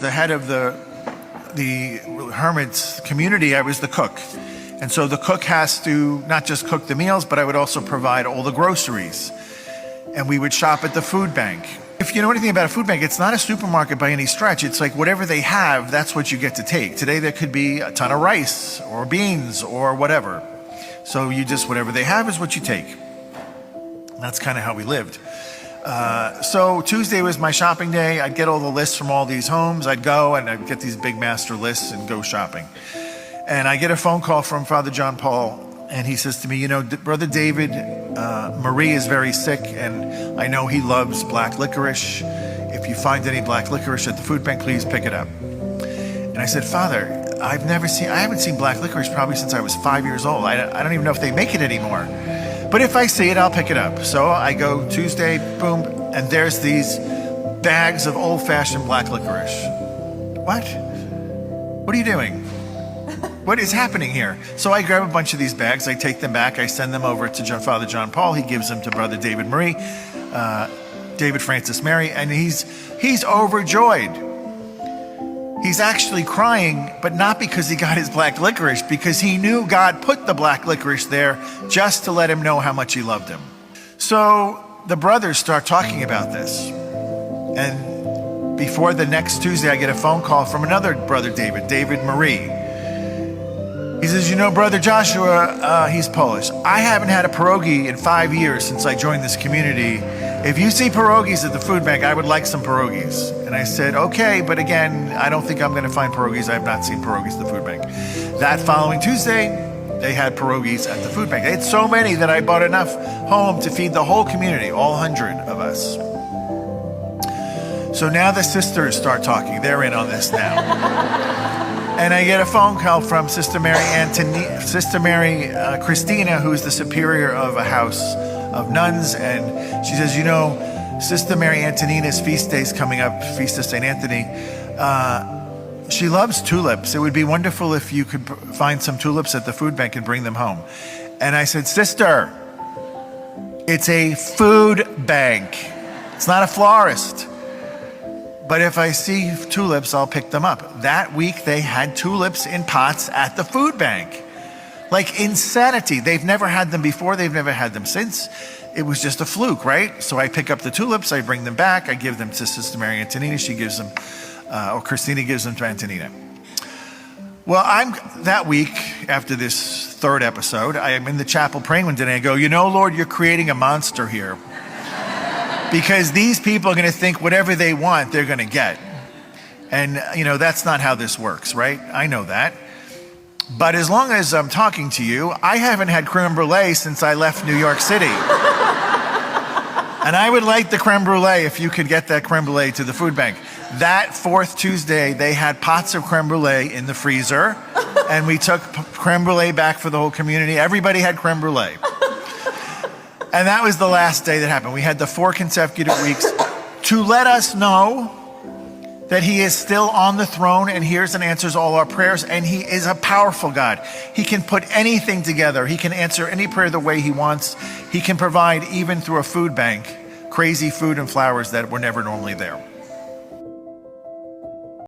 the head of the hermits community, I was the cook. And so the cook has to not just cook the meals, but I would also provide all the groceries. And we would shop at the food bank. If you know anything about a food bank, it's not a supermarket by any stretch. It's like whatever they have, that's what you get to take. Today there could be a ton of rice or beans or whatever. So you just, whatever they have is what you take. That's kind of how we lived. So Tuesday was my shopping day. I'd get all the lists from all these homes. I'd go and I'd get these big master lists and go shopping. And I get a phone call from Father John Paul, and he says to me, you know, Brother David, Marie is very sick, and I know he loves black licorice. If you find any black licorice at the food bank, please pick it up. And I said, Father, I haven't seen black licorice probably since I was 5 years old. I don't even know if they make it anymore. But if I see it, I'll pick it up. So I go Tuesday, boom, and there's these bags of old-fashioned black licorice. What? What are you doing? What is happening here? So I grab a bunch of these bags, I take them back, I send them over to Father John Paul. He gives them to Brother David Marie, David Francis Mary, and he's overjoyed. He's actually crying, but not because he got his black licorice, because he knew God put the black licorice there just to let him know how much he loved him. So the brothers start talking about this. And before the next Tuesday, I get a phone call from another brother, David Marie. He says, you know, Brother Joshua, he's Polish. I haven't had a pierogi in 5 years since I joined this community. If you see pierogies at the food bank, I would like some pierogies. And I said, okay, but again, I don't think I'm going to find pierogies. I have not seen pierogies at the food bank. That following Tuesday, they had pierogies at the food bank. They had so many that I bought enough home to feed the whole community, all 100 of us. So now the sisters start talking. They're in on this now. And I get a phone call from Sister Mary Christina, who's the superior of a house of nuns. And she says, you know, Sister Mary Antonina's feast day is coming up, Feast of St. Anthony. She loves tulips. It would be wonderful if you could find some tulips at the food bank and bring them home. And I said, Sister, it's a food bank. It's not a florist. But if I see tulips, I'll pick them up. That week, they had tulips in pots at the food bank. Like insanity. They've never had them before. They've never had them since. It was just a fluke, right? So I pick up the tulips. I bring them back. I give them to Sister Mary Antonina. She gives them, or Christina gives them to Antonina. Well, that week, after this third episode, I am in the chapel praying one day, and I go, you know, Lord, you're creating a monster here. Because these people are going to think whatever they want, they're going to get. And, you know, that's not how this works, right? I know that. But as long as I'm talking to you, I haven't had creme brulee since I left New York City. And I would like the creme brulee if you could get that creme brulee to the food bank. That fourth Tuesday, they had pots of creme brulee in the freezer. And we took creme brulee back for the whole community. Everybody had creme brulee. And that was the last day that happened. We had the 4 consecutive weeks to let us know that he is still on the throne and hears and answers all our prayers. And he is a powerful God. He can put anything together. He can answer any prayer the way he wants. He can provide, even through a food bank, crazy food and flowers that were never normally there.